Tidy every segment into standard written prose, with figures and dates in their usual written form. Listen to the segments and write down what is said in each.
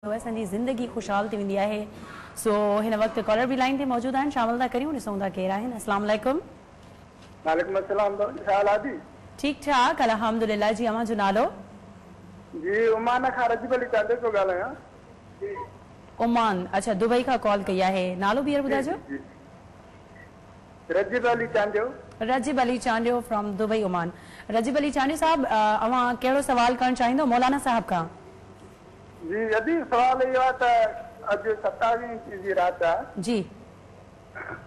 असांजी ज़िंदगी खुशहाल थी वेंदी आहे। सो हिन वक़्तु कॉलर भी लाइन ते मौजूद आहिनि, शामिल था करियूं, ॾिसूं था केरु आहिनि। अस्सलाम वालेकुम। वालेकुम अस्सलाम, छा हाल आहे जी? ठीक ठाक अल्हम्दुलिल्लाह जी। अव्हां जो नालो? जी ओमान खां रजीब अली चांदे पियो ॻाल्हायां। ओमान, अच्छा दुबई खां कॉल कई आहे। नालो ॿीहर ॿुधाइजो। Rajib Ali Chandio. Rajib Ali Chandio from Dubai Oman. Rajib Ali Chandio साहब, अव्हां कहिड़ो सवाल करणु चाहींदो मौलाना साहब खां? जी अभी सवाल इहो आहे त अॼु 27 इंच जी राति आहे जी,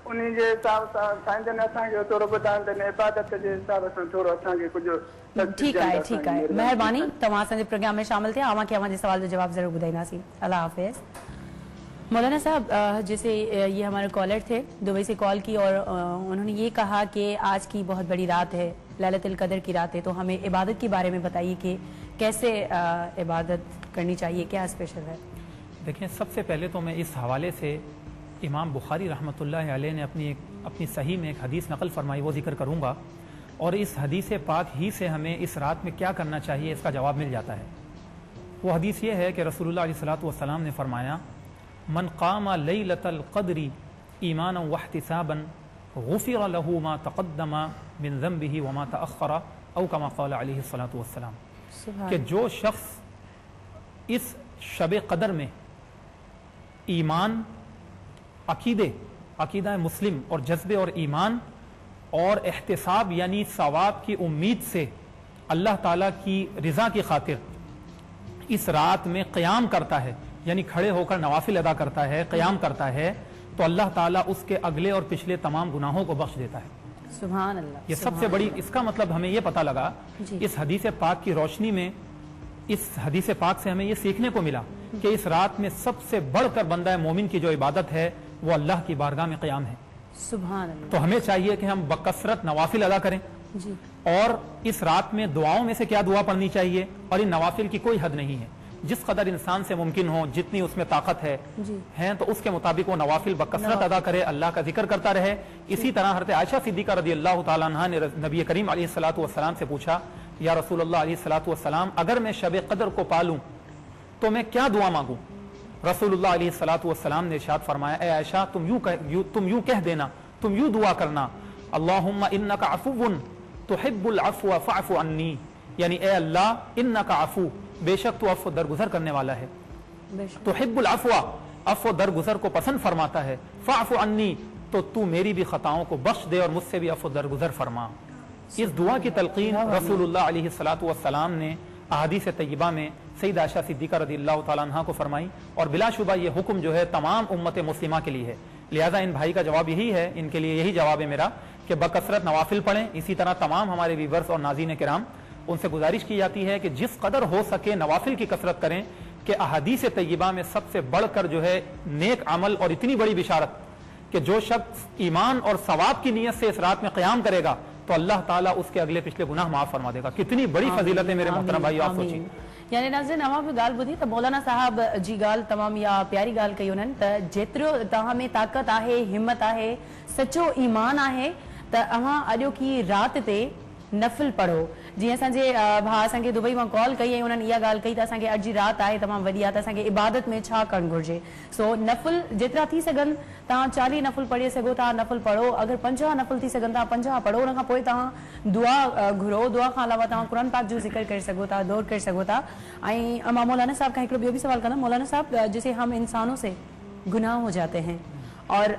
उन जे हिसाब सां साईं जन असांखे थोरो ॿुधाइनि त इबादत जे हिसाब सां थोरो असांखे कुझु ठीक है मेहरबानी, तव्हां असांजे प्रोग्राम में शामिल थिया। अव्हांखे अव्हांजे सवाल जो जवाब जरूर ॿुधाईंदासीं। अल्लाह हाफिज़। मौलाना साहब, जैसे ये हमारे कॉलर थे, दुबई से कॉल की और उन्होंने ये कहा कि आज की बहुत बड़ी रात है, लैलतुल कदर की रात है, तो हमें इबादत के बारे में बताइए कि कैसे इबादत करनी चाहिए, क्या स्पेशल है? देखें, सबसे पहले तो मैं इस हवाले से इमाम बुखारी रहमतुल्लाह अलैह ने अपनी सही में एक हदीस नकल फरमाई, वो जिक्र करूँगा, और इस हदीस पाक ही से हमें इस रात में क्या करना चाहिए इसका जवाब मिल जाता है। वो हदीस ये है कि रसूलुल्लाह अलैहि वसल्लम ने फरमाया, मन कामा लैलतल क़द्री ईमानन वहतिसाबन गुफ़िर लहू मा तक़द्दम मिन ज़ंबिही व मा तअख़्ख़र औ कमा क़ाल अलैहि सल्लतु वस्सलाम, कि जो शख्स इस शब कदर में ईमान, अकीदा मुस्लिम और जज्बे और ईमान और एहतिसाब यानी सवाब की उम्मीद से अल्लाह ताला की रिज़ा की खातिर इस रात में क़याम करता है, यानी खड़े होकर नवाफिल अदा करता है, क़याम करता है, तो अल्लाह ताला उसके अगले और पिछले तमाम गुनाहों को बख्श देता है। सुभान अल्लाह। ये सबसे बड़ी, इसका मतलब हमें ये पता लगा इस हदीस पाक की रोशनी में, इस हदीस पाक से हमें ये सीखने को मिला कि इस रात में सबसे बढ़कर बंदा मोमिन की जो इबादत है वो अल्लाह की बारगाह में क़याम है। सुभान अल्लाह। तो हमें चाहिए कि हम बकसरत नवाफिल अदा करें जी। और इस रात में दुआओं में से क्या दुआ पढ़नी चाहिए, और इन नवाफिल की कोई हद नहीं है, जिस कदर इंसान से मुमकिन हो, जितनी उसमें ताकत है तो उसके मुताबिक वो नवाफिल बकसरत अदा करे, अल्लाह का जिक्र करता रहे। इसी तरह हज़रत आयशा सिद्दीक़ा रज़ी अल्लाह ताला अन्हा ने नबी करीम अलैहिस्सलातु वस्सलाम से पूछा, या रसूलुल्लाह अलैहिस्सलातु वस्सलाम, अगर मैं शब कदर को पालूं तो मैं क्या दुआ मांगूं? रसूलुल्लाह अलैहिस्सलातु वस्सलाम ने इरशाद फरमाया, ए आयशा, तुम यूं कह देना, तुम यूं दुआ करना, अल्लाहुम्मा इन्नका अफ़ुव्वुन तुहिब्बुल अफ़्व फ़अफ़ु अन्नी, यानी ए अल्लाह, इन्नका अफ़ू, बेशक तू अफ़्व दरगुजर करने वाला है, तुहिब्बुल अफ़्व, अफ़्व दरगुजर को पसंद फरमाता है, फ़अफ़ु अन्नी, तो तू मेरी भी खताओं को बख्श दे और मुझसे भी अफ़्व दरगुजर फरमा। इस दुआ की तलकीन रसूलुल्लाह अलैहिस्सलातु वस्सलाम ने अहादीस तय्यबा में सैयदा आयशा सिद्दीक़ा रज़ियल्लाहु ताला अन्हा को फरमाई, और बिलाशुबा ये हुक्म जो है तमाम उम्मत मुस्लिमा के लिए है। लिहाजा इन भाई का जवाब यही है, इनके लिए यही जवाब है मेरा कि बकसरत नवाफिल पढ़ें। इसी तरह तमाम हमारे व्यूअर्स और नाज़रीन किराम, उनसे गुजारिश की जाती है कि जिस कदर हो सके नवाफिल की कसरत करें, कि अहादीस तय्यबा में सबसे बढ़कर जो है नेक अमल और इतनी बड़ी बिशारत कि जो शख्स ईमान और सवाब की नीयत से इस रात में क़याम करेगा तो अल्लाह ताला उसके अगले पिछले गुनाह माफ फरमा देगा। कितनी बड़ी फजीलत है मेरे मोहतरम भाई, आप सोचिए। यानी नाज़रीन, अवां भी गाल ॿुधी त मौलाना साहब जी गाल तमाम या प्यारी गाल कई उन्हनि त जेतिरो तव्हां में ताक़त आहे, हिम्मत आहे, सचो ईमान आहे, त अवां अॼोकी रात ते नफ़िल पढ़ो। जीअं असांजे भाउ असांखे दुबई मां कॉल कई ऐं उन्हनि इहा ॻाल्हि कई त असांखे अॼु जी राति आहे तमामु वॾी आहे, त असांखे इबादत में छा करणु घुरिजे। सो नफ़िल जेतिरा थी सघनि तव्हां 40 नफ़िल पढ़ी सघो था, नफ़िल पढ़ो। अगरि 50 नफ़िल थी सघनि था 50 पढ़ो। उन खां पोइ तव्हां दुआ घुरो। दुआ खां अलावा तव्हां क़ुरान पाक जो ज़िक्र करे सघो था, दौर करे सघो था। ऐं मां मौलाना साहब खां हिकिड़ो ॿियो बि सवाल कंदमि। मौलाना साहब, जैसे हम इंसानों से गुनाह हो जाते हैं और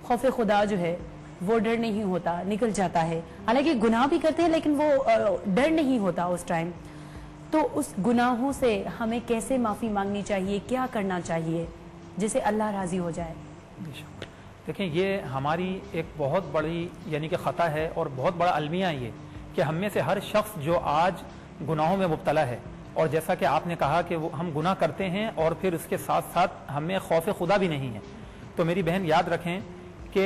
खौफ खुदा जो है वो डर नहीं होता, निकल जाता है, हालांकि गुनाह भी करते हैं लेकिन वो डर नहीं होता उस टाइम, तो उस गुनाहों से हमें कैसे माफ़ी मांगनी चाहिए, क्या करना चाहिए जिससे अल्लाह राज़ी हो जाए? देखें, ये हमारी एक बहुत बड़ी यानी कि ख़ता है और बहुत बड़ा अलमिया ये कि हम में से हर शख्स जो आज गुनाहों में मुब्तला है, और जैसा कि आपने कहा कि वो हम गुनाह करते हैं और फिर उसके साथ साथ हमें खौफ खुदा भी नहीं है, तो मेरी बहन याद रखें कि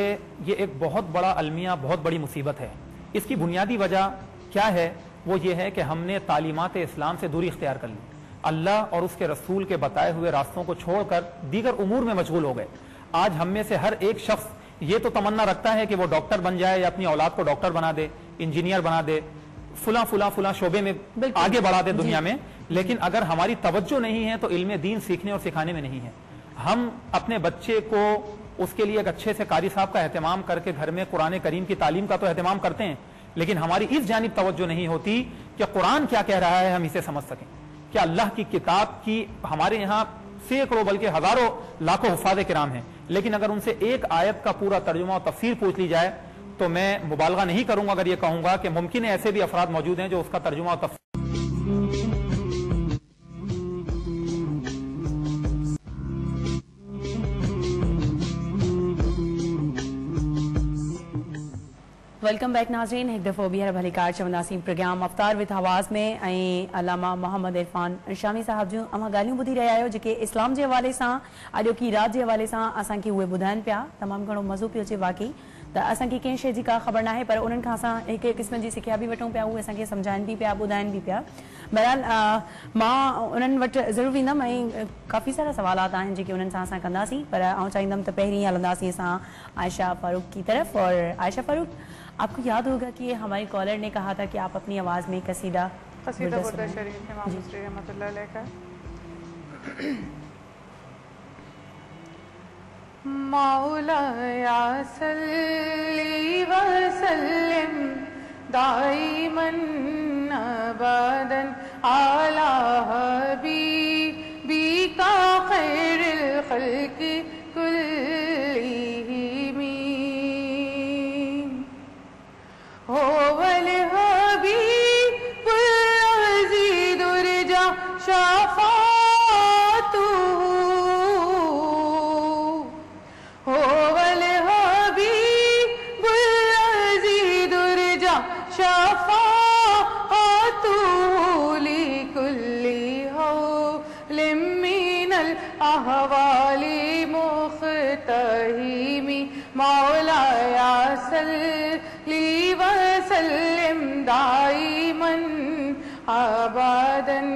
ये एक बहुत बड़ा अलमिया, बहुत बड़ी मुसीबत है। इसकी बुनियादी वजह क्या है? वो ये है कि हमने तालीमात इस्लाम से दूरी इख्तियार कर ली, अल्लाह और उसके रसूल के बताए हुए रास्तों को छोड़कर दीगर उमूर में मशगूल हो गए। आज हम में से हर एक शख्स ये तो तमन्ना रखता है कि वो डॉक्टर बन जाए या अपनी औलाद को डॉक्टर बना दे, इंजीनियर बना दे, फुला फुला फुला शोबे में आगे बढ़ा दे दुनिया में, लेकिन अगर हमारी तवज्जो नहीं है तो इल्म दीन सीखने और सिखाने में नहीं है। हम अपने बच्चे को उसके लिए एक अच्छे से कारी साहब का एहतमाम करके घर में कुरान करीम की तालीम का तो एहतमाम करते हैं, लेकिन हमारी इस जानिब तवज्जो नहीं होती कि कुरान क्या कह रहा है हम इसे समझ सकें। क्या अल्लाह की किताब की हमारे यहाँ सैकड़ों बल्कि हजारों लाखों हुफ़ाज़ किराम हैं, लेकिन अगर उनसे एक आयत का पूरा तर्जुमा और तफसीर पूछ ली जाए तो मैं मुबालगा नहीं करूंगा अगर ये कहूंगा कि मुमकिन है ऐसे भी अफराद मौजूद हैं जो उसका तर्जुमा और तफसीर वेलकम बैक नाज़रीन, एक दफ़ो ॿीहर भलीकार चवंदासीं प्रोग्राम अफ़्तार विद हवाज़ में ऐं अलामा मोहम्मद इरफान शामी साहब जूं अवां ॻाल्हियूं ॿुधी रहिया आहियो जेके इस्लाम जे हवाले सां अॼोकी रात जे हवाले सां असांखे उहे ॿुधाइनि पिया। तमामु घणो मज़ो पियो अचे वाक़ई, त असांखे कंहिं शइ जी का ख़बर नाहे पर उन्हनि खां असां हिकु क़िस्म जी सिखिया बि वठूं पिया, उहे असांखे सम्झाइनि बि पिया, ॿुधाइनि बि पिया। बहरहाल मां उन्हनि वटि ज़रूरु वेंदमि ऐं काफ़ी सारा सवालात आहिनि जेके उन्हनि सां असां कंदासीं, पर आउं चाहींदमि त पहिरीं हलंदासीं असां आयशा फारूक की तरफ। और आयशा फारूक, आपको याद होगा कि हमारी कॉलर ने कहा था कि आप अपनी आवाज़ में कसीदा बुर्दा शरीफ इमाम मुस्री रहमतुल्लाह अलैह का। मौलाया सल्ली व सल्लिम दाइमन अबदन अला हबीबिका खैरिल खल्क़ि कुल्लिहिम हो वल हबीबुल अज़ीज़ुर जा शफ़ाअतुहु हो वल हबीबुल अज़ीज़ुर जा शफ़ाअतुहु लिकुल्लि हौलिम मिनल अहवालि मुख़्तहिमि मौलाया सल्ली व सल्लिम दाइमन अबदन।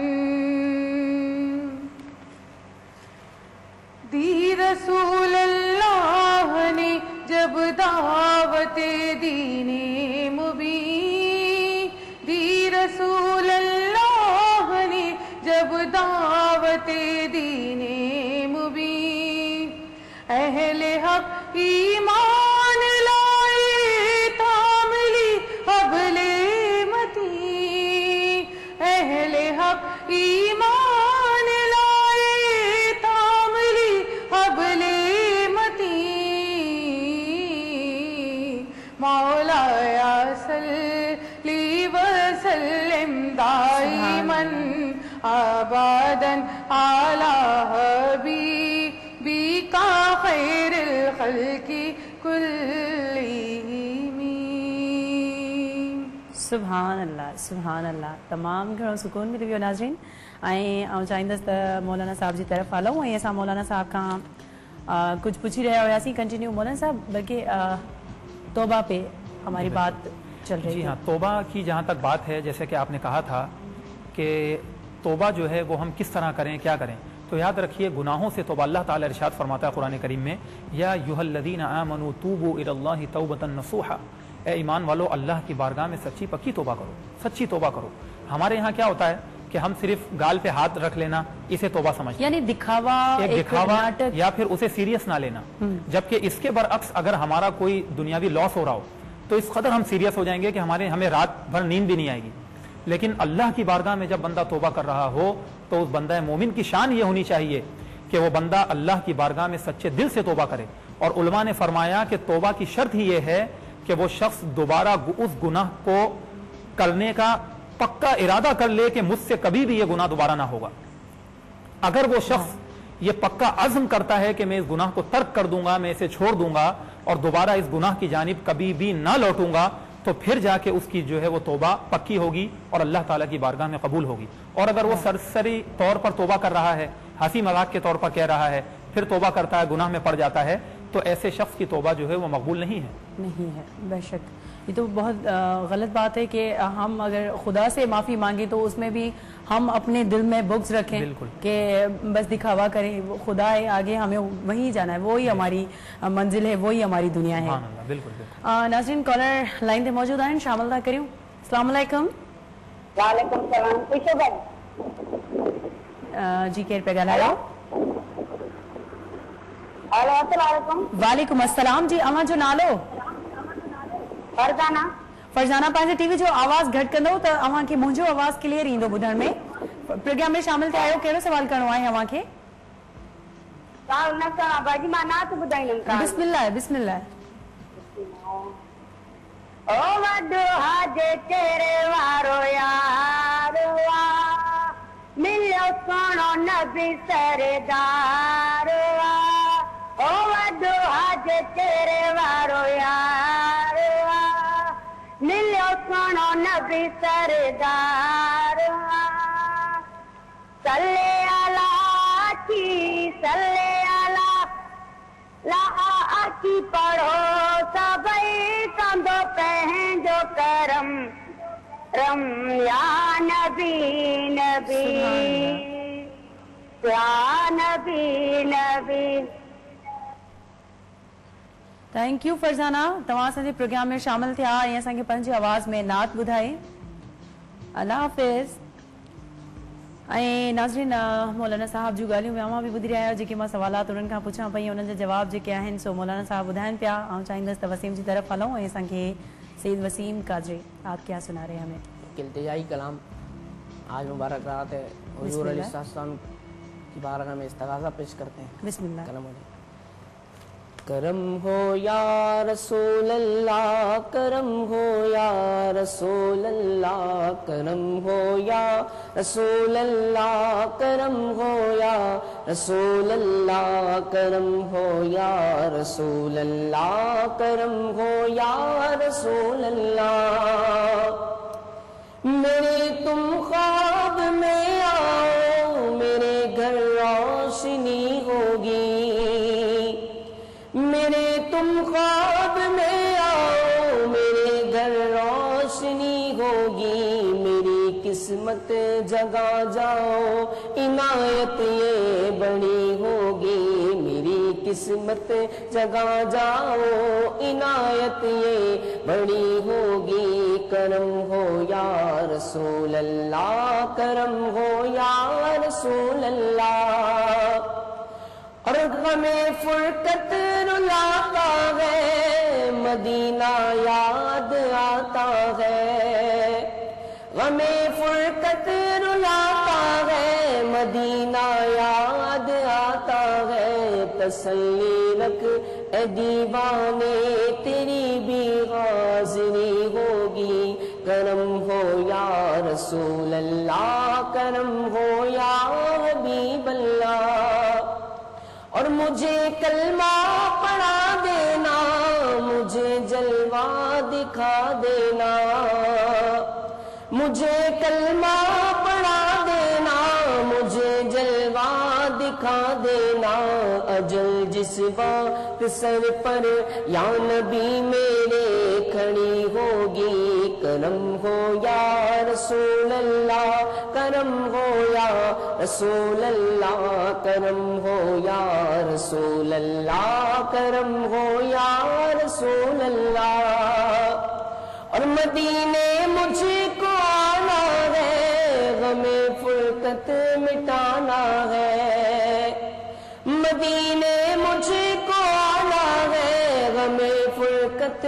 दी रसूल अल्लाह ने जब दावते दीने मुबीन, दी रसूल अल्लाह ने जब दावते दीने मुबीन, अहले हक ईमान लाए थामली हबले मती, अहले हक ईमान लाए थामली हबले मती, मौलाया सल्ली व सल्लिम दाइमन अबदन अला हबीबिका खैरिल खल्क़ि कुल्लिहिम। सुभान अल्लाह, सुभान अल्लाह। तमामु घणो सुकून मिली वियो नाज़रीन। ऐं आउं चाहींदसि त मौलाना साहब जी तरफ़ हलूं ऐं असां मौलाना साहब खां कुछ पूछी रहा हुआसीं। कंटिन्यू मौलाना साहब, बल्कि तौबा पे हमारी बात चल रही है। जी हाँ, तौबा की जहाँ तक बात है, जैसे कि आपने कहा था कि तौबा जो है वो हम किस तरह करें, क्या करें, तो याद रखिए गुनाहों से तौबा अल्लाह ताला इरशाद फरमाता है कुरान करीम में, या युहल्लज़ीना आमनू तूबू इलल्लाहि तौबतन नसूहा, ए ईमान वालो अल्लाह की बारगाह में सच्ची पक्की तौबा करो, सच्ची तौबा करो। हमारे यहाँ क्या होता है कि हम सिर्फ गाल पे हाथ रख लेना इसे तौबा समझते, यानी दिखावा, एक दिखावा या फिर उसे सीरियस ना लेना। जबकि इसके बरअक्स अगर हमारा कोई दुनियावी लॉस हो रहा हो तो इस कदर हम सीरियस हो जाएंगे कि हमें रात भर नींद भी नहीं आएगी। लेकिन अल्लाह की बारगाह में जब बंदा तौबा कर रहा हो तो उस बंदा मोमिन की शान ये होनी चाहिए कि वो बंदा अल्लाह की बारगाह में सच्चे दिल से तौबा करे। और उलमा ने फरमाया कि तौबा की शर्त ही ये है कि वो शख्स दोबारा उस गुनाह को करने का पक्का इरादा कर ले कि मुझसे कभी भी ये गुनाह दोबारा ना होगा। अगर वो शख्स ये पक्का अज़्म करता है कि मैं इस गुनाह को तर्क कर दूंगा, मैं इसे छोड़ दूंगा और दोबारा इस गुनाह की जानिब कभी भी ना लौटूंगा, तो फिर जाके उसकी जो है वो तौबा पक्की होगी और अल्लाह ताला की बारगाह में कबूल होगी। और अगर वो सरसरी तौर पर तौबा कर रहा है, हंसी मजाक के तौर पर कह रहा है, फिर तौबा करता है, गुनाह में पड़ जाता है, तो ऐसे शख्स की तौबा जो है वो मकबूल नहीं है। नहीं है, बेशक ये तो बहुत गलत बात है कि हम अगर खुदा से माफ़ी मांगे तो उसमें भी हम अपने दिल में बुग्ज रखें कि बस दिखावा करें। वो खुदा है, आगे हमें वही जाना है, वही हमारी मंजिल है, वही हमारी दुनिया है। बिल्कुल। नाज़रीन कॉलर लाइन ते मौजूद आहिनि, शामिल था करियूं। अस्सलाम वालेकुम। वालेकुम सलाम। खुशो भाई जी केर पे ॻाल्हायो? हेलो अस्सलाम वालेकुम। वालेकुम अस्सलाम जी, अवां जो नालो? फरजाना। फरजाना, पंहिंजे टीवी जो आवाज़ घटि कंदो त अवां खे मुंहिंजो आवाज़ क्लियर ईंदो ॿुधण में। प्रोग्राम में शामिल थिया आहियो, कहिड़ो सवाल करणो आहे अवां खे? बाजी मां नात ॿुधाईंदमि। बिस्मिल्लाह बिस्मिल्लाह। ओ वॾो हाज तेरे वारो यार वा, मिलियो सोनो नबी सरदार वा। ओ वॾो हाज तेरे वारो यार वा, मिलियो सोनो नबी सरदार वा। सल्ले अला की सल्ले अला ला की पढ़ो सभई कंदो पंहिंजो करम रम या नबी नबी या नबी नबी। थैंक यू फरजाना, तव्हां असांजे प्रोग्राम में शामिल थिया ऐं असांखे पंहिंजी आवाज़ में नात ॿुधाई। अल्लाह हाफ़िज़। ऐं नाज़रीन, मौलाना साहब जूं ॻाल्हियूं अवां बि ॿुधी रहिया आहियो। जेके मां सवालात उन्हनि खां पुछां पई, उन्हनि जा जवाब जेके आहिनि सो मौलाना साहब ॿुधाइनि पिया। ऐं चाहींदसि त वसीम जी तरफ़ हलूं ऐं असांखे सईद वसीम कादरी आप क्या सुना रहे हैं हमें? इल्तिजाई कलाम आज मुबारक रात है, हुजूर अलैहिस्सलाम की बारगाह में इस्तग़ाज़ा पेश करते हैं। बिस्मिल्लाह। करम हो या रसूल अल्लाह, करम हो या रसूल अल्लाह, करम हो या रसूल अल्लाह, करम हो या रसूल अल्लाह, करम हो या रसूल अल्लाह, करम हो या रसूल अल्लाह। मेरे तुम ख्वाब में आओ, मेरे घर रोशनी होगी। मेरे तुम ख्वाब में आओ, मेरे घर रोशनी होगी। मेरी किस्मत जगा जाओ, इनायत ये बड़ी होगी। मेरी किस्मत जगा जाओ, इनायत ये बड़ी होगी। करम हो या रसूल अल्लाह, करम हो या रसूल अल्लाह। और गमे फुरकत रुलाता है, मदीना याद आता है। गमे फुरकत रुलाता है, मदीना याद आता है। तसल्ली रख ए दीवाने, तेरी भी हाज़िरी होगी। करम हो या रसूल अल्लाह, करम हो या हबीब अल्लाह। और मुझे कलमा पढ़ा देना, मुझे जलवा दिखा देना। मुझे कलमा पढ़ा देना, मुझे जलवा दिखा देना। अजल जिस वक्त सर पर या नबी मेरे खड़ी होगी। करम हो या रसूल अल्लाह, करम हो या रसूल अल्लाह, करम हो या रसूल अल्लाह, करम हो या रसूल अल्लाह। और मदीने मुझको आना है, गमे फुरकत मिटाना है। मदीने मुझको आना है, गमे फुरकत